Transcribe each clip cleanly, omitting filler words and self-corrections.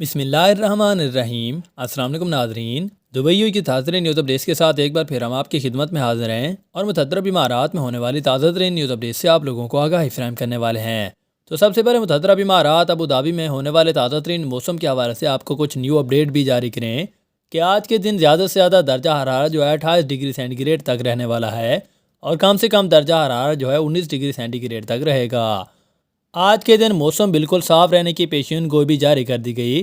بسم اللہ الرحمن الرحیم۔ السلام علیکم ناظرین، دبئی کی تازہ ترین نیوز اپڈیٹس کے ساتھ ایک بار پھر ہم آپ کی خدمت میں حاضر ہیں اور متعدد بیمارات میں ہونے والی تازہ ترین نیوز اپڈیٹس سے آپ لوگوں کو آگاہی فراہم کرنے والے ہیں۔ تو سب سے پہلے متعدد بیمارات ابوظہبی میں ہونے والے تازہ ترین موسم کے حوالے سے آپ کو کچھ نیو اپڈیٹ بھی جاری کریں کہ آج کے دن زیادہ سے زیادہ درجہ حرارت جو ہے 28 ڈگری سینٹی گریڈ تک رہنے والا ہے اور کم سے کم درجہ حرارت جو ہے 19 ڈگری سینٹی گریڈ تک رہے گا۔ آج کے دن موسم بالکل صاف رہنے کی پیشین گوئی بھی جاری کر دی گئی،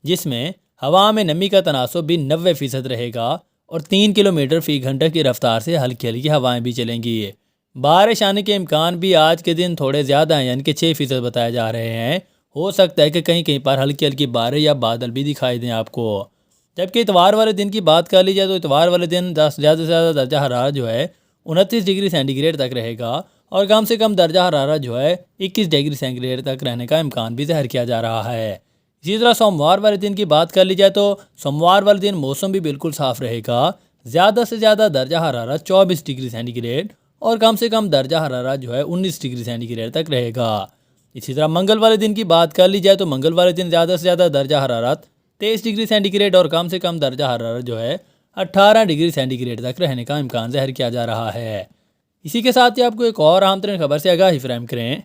جس میں ہوا میں نمی کا تناسب بھی 90% رہے گا اور 3 کلومیٹر فی گھنٹہ کی رفتار سے ہلکی ہلکی ہوائیں بھی چلیں گی۔ بارش آنے کے امکان بھی آج کے دن تھوڑے زیادہ ہیں، یعنی کہ 6% بتائے جا رہے ہیں۔ ہو سکتا ہے کہ کہیں کہیں پر ہلکی ہلکی بارش یا بادل بھی دکھائی دیں آپ کو۔ جبکہ اتوار والے دن کی بات کر لی جائے تو اتوار والے دن زیادہ سے زیادہ درجہ حرارت جو ہے 29 ڈگری سینٹی گریڈ تک رہے گا اور کم سے کم درجہ حرارت جو ہے 21 ڈگری سینٹی گریڈ تک رہنے کا امکان بھی ظاہر کیا جا رہا ہے۔ اسی طرح سوموار والے دن کی بات کر لی جائے تو سوموار والے دن موسم بھی بالکل صاف رہے گا۔ زیادہ سے زیادہ درجہ حرارت 24 ڈگری سینٹی گریڈ اور کم سے کم درجہ حرارت جو ہے 19 ڈگری سینٹی گریڈ تک رہے گا۔ اسی طرح منگل والے دن کی بات کر لی جائے تو منگل والے دن زیادہ سے زیادہ درجہ حرارت 23 ڈگری سینٹی گریڈ اور کم سے کم درجہ حرارت جو ہے 18 ڈگری سینٹی گریڈ تک رہنے کا امکان ظاہر کیا جا رہا ہے۔ اسی کے ساتھ ہی آپ کو ایک اور اہم ترین خبر سے آگاہی فراہم کریں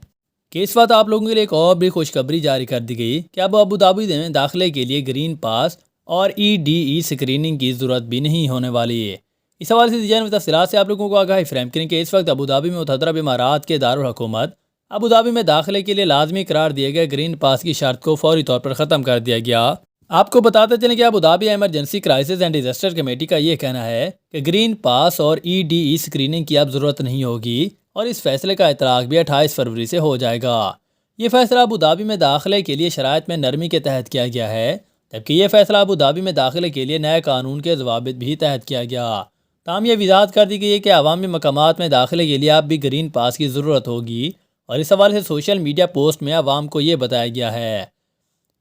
کہ اس وقت آپ لوگوں کے لیے ایک اور بھی خوشخبری جاری کر دی گئی کہ اب ابوظہبی میں داخلے کے لیے گرین پاس اور EDE اسکریننگ کی ضرورت بھی نہیں ہونے والی ہے۔ اس حوالے سے دی جانے والی تفصیلات سے آپ لوگوں کو آگاہی فراہم کریں کہ اس وقت ابوظہبی میں متحدہ امارات کے دارالحکومت ابوظہبی میں داخلے کے لیے لازمی قرار دیے گئے گرین پاس کی شرط کو فوری طور پر ختم کر دیا گیا۔ آپ کو بتاتے چلیں کہ Abu Dhabi emergency crisis and disaster committee کا یہ کہنا ہے کہ گرین پاس اور EDE اسکریننگ کی اب ضرورت نہیں ہوگی اور اس فیصلے کا اطلاق بھی 28 فروری سے ہو جائے گا۔ یہ فیصلہ ابوظہبی میں داخلے کے لیے شرائط میں نرمی کے تحت کیا گیا ہے، جبکہ یہ فیصلہ ابوظہبی میں داخلے کے لیے نئے قانون کے ضوابط بھی تحت کیا گیا۔ تاہم یہ وضاحت کر دی گئی ہے کہ عوامی مقامات میں داخلے کے لیے اب بھی گرین پاس کی ضرورت ہوگی اور اس حوالے سے سوشل میڈیا پوسٹ میں عوام کو یہ بتایا گیا ہے۔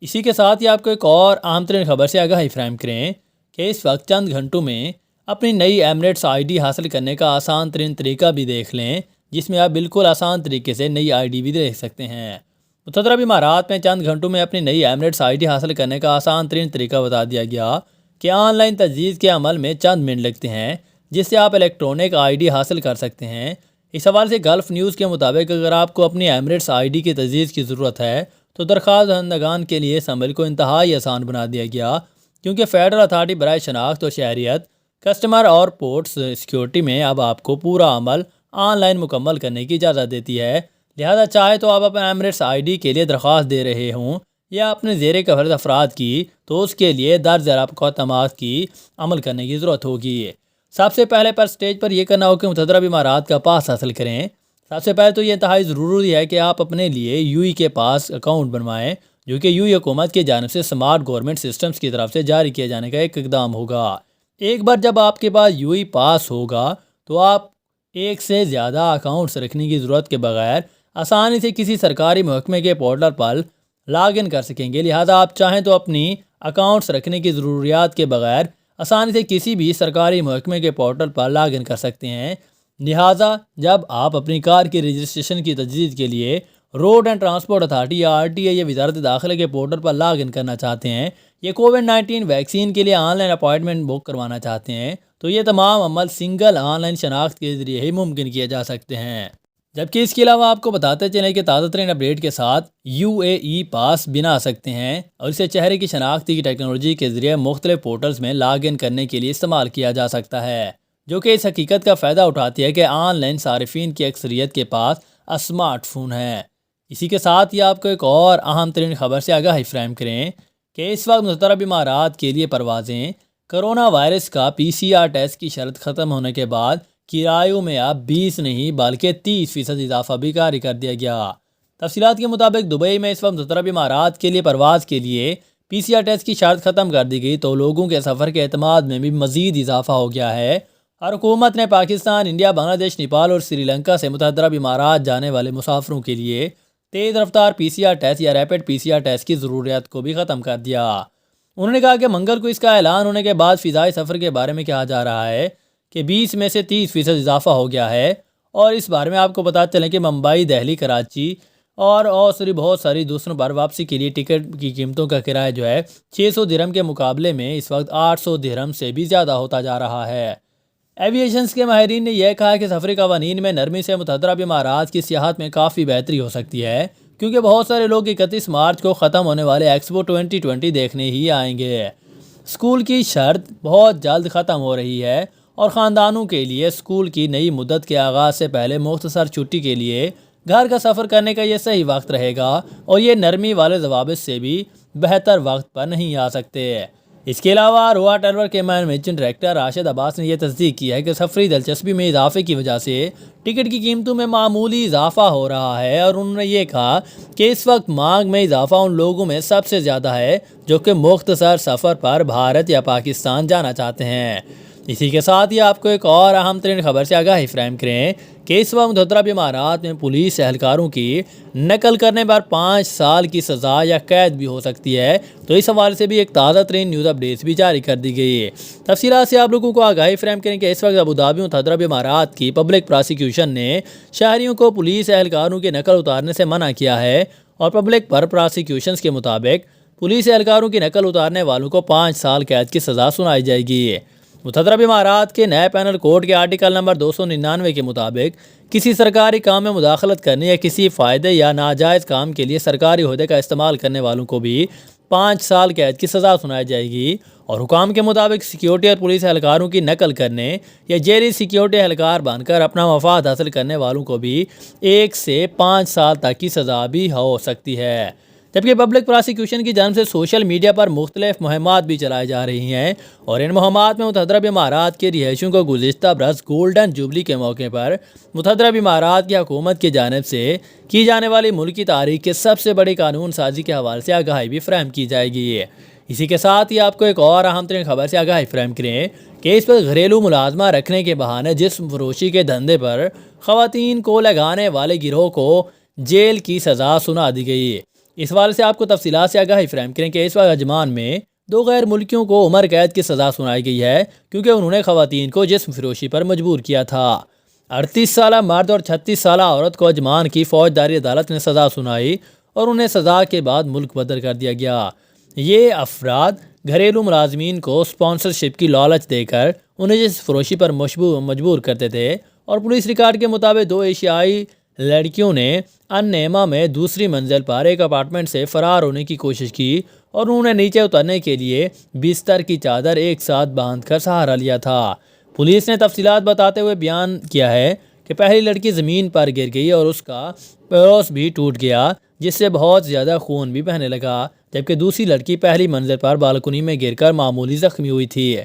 اسی کے ساتھ ہی آپ کو ایک اور اہم ترین خبر سے آگاہی فراہم کریں کہ اس وقت چند گھنٹوں میں اپنی نئی ایمریٹس ID حاصل کرنے کا آسان ترین طریقہ بھی دیکھ لیں، جس میں آپ بالکل آسان طریقے سے نئی ID بھی دیکھ سکتے ہیں۔ متحدہ امارات میں چند گھنٹوں میں اپنی نئی ایمریٹس ID حاصل کرنے کا آسان ترین طریقہ بتا دیا گیا کہ آن لائن تجدید کے عمل میں چند منٹ لگتے ہیں، جس سے آپ الیکٹرونک ID حاصل کر سکتے ہیں۔ اس حوالے سے گلف نیوز کے مطابق اگر آپ کو اپنی ایمریٹس ID کی تجدید کی ضرورت ہے تو درخواست دہندگان کے لیے اس عمل کو انتہائی آسان بنا دیا گیا، کیونکہ فیڈرل اتھارٹی برائے شناخت و شہریت کسٹمر اور پورٹس سیکیورٹی میں اب آپ کو پورا عمل آن لائن مکمل کرنے کی اجازت دیتی ہے۔ لہذا چاہے تو آپ اپنے ایمریٹس ID کے لیے درخواست دے رہے ہوں یا اپنے زیر کفالت افراد کی، تو اس کے لیے درج ذیل آپ کو اقدامات کی عمل کرنے کی ضرورت ہوگی۔ سب سے پہلے پر سٹیج پر یہ کرنا ہوگا کہ متحدہ امارات کا پاس حاصل کریں۔ سب سے پہلے تو یہ انتہائی ضروری ہے کہ آپ اپنے لیے UAE کے پاس اکاؤنٹ بنوائیں، جو کہ UAE حکومت کی جانب سے سمارٹ گورنمنٹ سسٹمز کی طرف سے جاری کیے جانے کا ایک اقدام ہوگا۔ ایک بار جب آپ کے پاس UAE پاس ہوگا تو آپ ایک سے زیادہ اکاؤنٹس رکھنے کی ضرورت کے بغیر آسانی سے کسی سرکاری محکمے کے پورٹل پر لاگ ان کر سکیں گے۔ لہذا آپ چاہیں تو اپنی اکاؤنٹس رکھنے کی ضروریات کے بغیر آسانی سے کسی بھی سرکاری محکمے کے پورٹل پر لاگ ان کر سکتے ہیں۔ لہٰذا جب آپ اپنی کار کی رجسٹریشن کی تجدید کے لیے روڈ اینڈ ٹرانسپورٹ اتھارٹی یا RTA یا وزارت داخلہ کے پورٹل پر لاگ ان کرنا چاہتے ہیں، یہ کووڈ-19 ویکسین کے لیے آن لائن اپائنٹمنٹ بک کروانا چاہتے ہیں، تو یہ تمام عمل سنگل آن لائن شناخت کے ذریعے ہی ممکن کیے جا سکتے ہیں۔ جبکہ اس کے علاوہ آپ کو بتاتے چلیں کہ تازہ ترین اپڈیٹ کے ساتھ UAE پاس بنا سکتے ہیں اور اسے چہرے کی شناختی کی ٹیکنالوجی کے ذریعے مختلف پورٹلز میں لاگ ان کرنے کے لیے استعمال کیا جا سکتا ہے، جو کہ اس حقیقت کا فائدہ اٹھاتی ہے کہ آن لائن صارفین کی اکثریت کے پاس اسمارٹ فون ہے۔ اسی کے ساتھ ہی آپ کو ایک اور اہم ترین خبر سے آگاہی فراہم کریں کہ اس وقت متحدہ امارات کے لیے پروازیں کرونا وائرس کا PCR ٹیسٹ کی شرط ختم ہونے کے بعد کرایوں میں اب 20 نہیں بلکہ 30% اضافہ بھی جاری کر دیا گیا۔ تفصیلات کے مطابق دبئی میں اس وقت متحدہ امارات کے لیے پرواز کے لیے PCR ٹیسٹ کی شرط ختم کر دی گئی تو لوگوں کے سفر کے اعتماد میں بھی مزید اضافہ ہو گیا ہے اور حکومت نے پاکستان، انڈیا، بنگلہ دیش، نیپال اور سری لنکا سے متحدہ عرب امارات جانے والے مسافروں کے لیے تیز رفتار PCR ٹیسٹ یا ریپڈ PCR ٹیسٹ کی ضروریات کو بھی ختم کر دیا۔ انہوں نے کہا کہ منگل کو اس کا اعلان ہونے کے بعد فضائی سفر کے بارے میں کہا جا رہا ہے کہ 20 میں سے 30% اضافہ ہو گیا ہے اور اس بارے میں آپ کو بتاتے چلیں کہ ممبئی، دہلی، کراچی اور بہت ساری دوسروں پر واپسی کے لیے ٹکٹ کی قیمتوں کا کرایہ جو ہے 600 درہم کے مقابلے میں اس وقت 800 درہم سے بھی زیادہ ہوتا جا رہا ہے۔ ایویشنز کے ماہرین نے یہ کہا کہ سفری قوانین میں نرمی سے متحدہ عرب امارات کی سیاحت میں کافی بہتری ہو سکتی ہے، کیونکہ بہت سارے لوگ 31 مارچ کو ختم ہونے والے ایکسپو 2020 دیکھنے ہی آئیں گے۔ اسکول کی شرط بہت جلد ختم ہو رہی ہے اور خاندانوں کے لیے اسکول کی نئی مدت کے آغاز سے پہلے مختصر چھٹی کے لیے گھر کا سفر کرنے کا یہ صحیح وقت رہے گا، اور یہ نرمی والے ضوابط سے بھی بہتر وقت پر نہیں آ سکتے۔ اس کے علاوہ روا ٹریول کے مینیجنگ ڈائریکٹر راشد عباس نے یہ تصدیق کی ہے کہ سفری دلچسپی میں اضافے کی وجہ سے ٹکٹ کی قیمتوں میں معمولی اضافہ ہو رہا ہے، اور انہوں نے یہ کہا کہ اس وقت مانگ میں اضافہ ان لوگوں میں سب سے زیادہ ہے جو کہ مختصر سفر پر بھارت یا پاکستان جانا چاہتے ہیں۔ اسی کے ساتھ ہی آپ کو ایک اور اہم ترین خبر سے آگاہی فراہم کریں کہ اس وقت متحدہ عرب امارات میں پولیس اہلکاروں کی نقل کرنے پر 5 سال کی سزا یا قید بھی ہو سکتی ہے، تو اس حوالے سے بھی ایک تازہ ترین نیوز اپڈیٹس بھی جاری کر دی گئی ہے۔ تفصیلات سے آپ لوگوں کو آگاہی فراہم کریں کہ اس وقت ابوظہبی متحدہ عرب امارات کی پبلک پراسیکیوشن نے شہریوں کو پولیس اہلکاروں کی نقل اتارنے سے منع کیا ہے، اور پبلک پر پراسیکیوشنز کے مطابق پولیس اہلکاروں کی نقل اتارنے والوں کو 5 سال قید کی سزا سنائی جائے گی۔ متحدہ عرب امارات کے نئے پینل کوڈ کے آرٹیکل نمبر 299 کے مطابق کسی سرکاری کام میں مداخلت کرنے یا کسی فائدے یا ناجائز کام کے لیے سرکاری عہدے کا استعمال کرنے والوں کو بھی 5 سال قید کی سزا سنائی جائے گی، اور حکام کے مطابق سیکیورٹی اور پولیس اہلکاروں کی نقل کرنے یا جیلی سیکیورٹی اہلکار بن کر اپنا مفاد حاصل کرنے والوں کو بھی 1 سے 5 سال تک کی سزا بھی ہو سکتی ہے۔ جبکہ پبلک پراسیکیوشن کی جانب سے سوشل میڈیا پر مختلف مہمات بھی چلائی جا رہی ہیں، اور ان مہمات میں متحدہ عرب امارات کے رہائشیوں کو گزشتہ برس گولڈن جوبلی کے موقع پر متحدہ عرب امارات کی حکومت کی جانب سے کی جانے والی ملک کی تاریخ کے سب سے بڑی قانون سازی کے حوالے سے آگاہی بھی فراہم کی جائے گی۔ اسی کے ساتھ ہی آپ کو ایک اور اہم ترین خبر سے آگاہی فراہم کریں کہ اس پر گھریلو ملازمہ رکھنے کے بہانے جسم فروشی کے دھندے پر خواتین کو لگانے والے گروہ کو جیل کی سزا سنا دی گئی۔ اس حوالے سے آپ کو تفصیلات سے آگاہی فراہم کریں کہ اس وقت عجمان میں 2 غیر ملکیوں کو عمر قید کی سزا سنائی گئی ہے، کیونکہ انہوں نے خواتین کو جسم فروشی پر مجبور کیا تھا۔ 38 سالہ مرد اور 36 سالہ عورت کو عجمان کی فوجداری عدالت نے سزا سنائی، اور انہیں سزا کے بعد ملک بدر کر دیا گیا۔ یہ افراد گھریلو ملازمین کو اسپانسرشپ کی لالچ دے کر انہیں جسم فروشی پر مجبور کرتے تھے، اور پولیس ریکارڈ کے مطابق 2 ایشیائی لڑکیوں نے ان-نیما میں دوسری منزل پر ایک اپارٹمنٹ سے فرار ہونے کی کوشش کی، اور انہوں نے نیچے اترنے کے لیے بستر کی چادر ایک ساتھ باندھ کر سہارا لیا تھا۔ پولیس نے تفصیلات بتاتے ہوئے بیان کیا ہے کہ پہلی لڑکی زمین پر گر گئی اور اس کا پیروس بھی ٹوٹ گیا، جس سے بہت زیادہ خون بھی بہنے لگا، جبکہ دوسری لڑکی پہلی منزل پر بالکنی میں گر کر معمولی زخمی ہوئی تھی۔